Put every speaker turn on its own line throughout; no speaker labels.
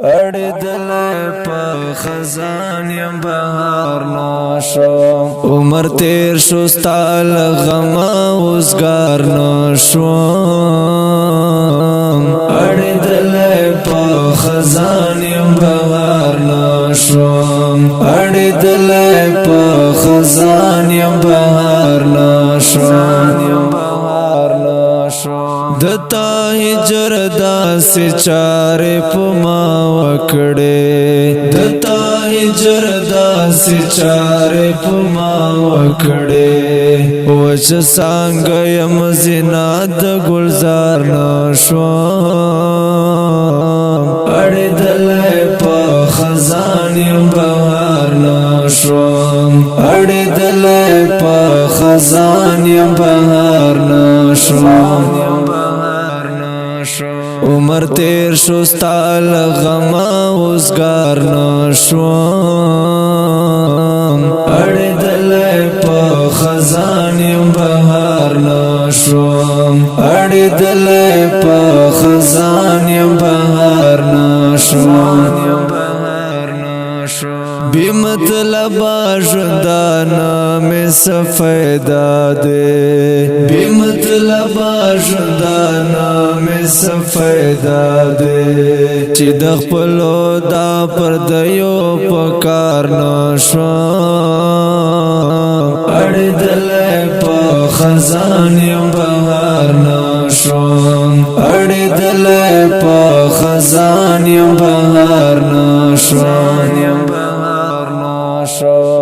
اڑی دلائے پا خزان یم بہار ناشو عمر تیر شستال غما وزگار ناشوام اڑی دلائے پا خزان یم بہار ناشوام اڑی دلائے پا خزان یم بہار ناشوام دتا ہجر داسی چارے پما وکڑے دتا ہجر داسی چارے پما وکڑے وچ سانگ یم زناد گلزار ناشوام اڑی دلائے پا خزان یم بہار ناشوام اڑی دلائے پا خزان یم بہار ناشوام عمر تیر شستال غما وزگار ناشوام اڑی دلائے پا خزان یم بہار ناشوام اڑی دلائے پا خزان یم بہار ناشوام بی مطلبا ژوندانا می سفیدا دے بی مطلبا ژوندانا می سفیدا دے چې د خپلو دا پردیو پکار نشوم اړې دلای په خزان یم بهار نشوم اړې دلای په خزان یم بهار نشوم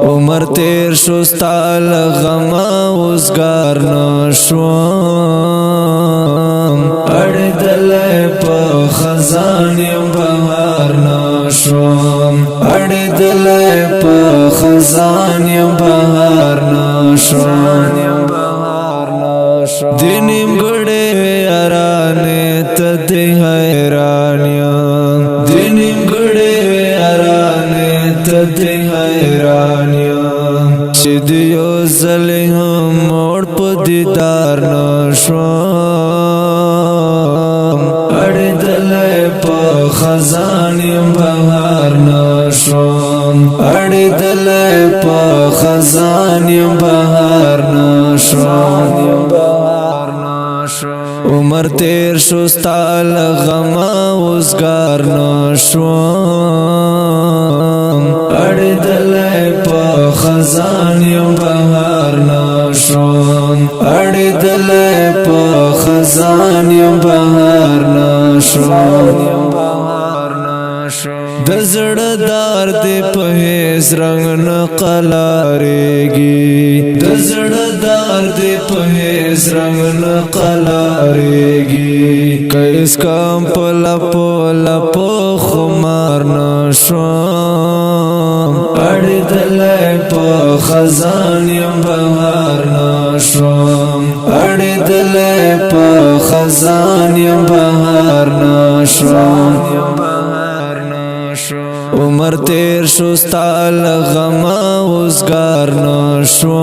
عمر تیر شستال غما وزگار نشوم اڑی دلائے پا خزان یم بہار نشوم اڑی دلائے پا خزان یم بہار نشوم دینیم گڑے یارانے تدی حیرانیاں دینیم گڑے یارانے تدی حیرانیاں چې دیو زلی هم موڑ پا دیدار نشوم اڑی دلائی پا خزان یم بہار نشوم اڑی دلائی پا خزان یم بہار نشوم عمر تیر شستال غما وزگار نشوم اڑی دلائی پا خزان یم بہار نشوم اڑی دلائی پا خزان یم بہار نشوم د زړه دار دې په هیڅ رنگ نه قلاریږي د زړه دار دې په هیڅ رنگ نه قلاریږي کیس کام په لپو لپو خمار نشوم اڑی دلای په خزان یم بهار نشوم اڑی دلای په خزان یم بهار نشوم عمر تیر شستال غما وزگار نشوم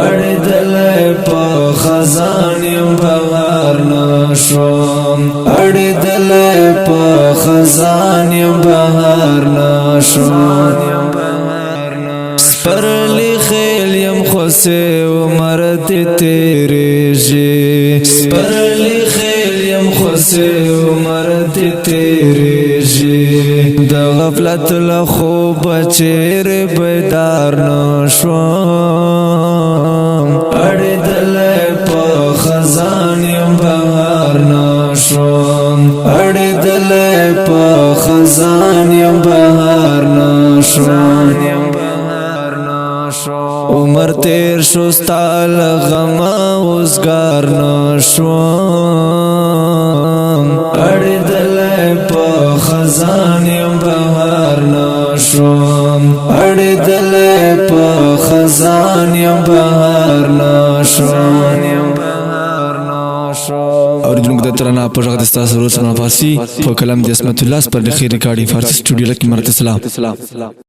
اڑی دلائے پا خزان یم بہار نشوم اڑی دلائے پا خزان یم بہار نشوم سپرلی خیل یم خوسے عمر دی تیرے جی سپرلی خیل یم خوسے عمر دی تیرے جی د غفلت لخوب چیر بیدار نشوم اڑی دلائی پا خزان یم بہار نشوم اڑی دلائی پا خزان یم بہار نشوم عمر تیر شستال غما وزگار نشوم اڑی دلائی پا خزان یم بہار نشوم اڑی دلائی پا خزان یم بہار نشوم
اور جنوب د ترانه په غږ د ستاسو روزنه فارسی په کلام د اسمت الله پر د خیر ریکارډینګ فارسی سټوډیو لکه مرته سلام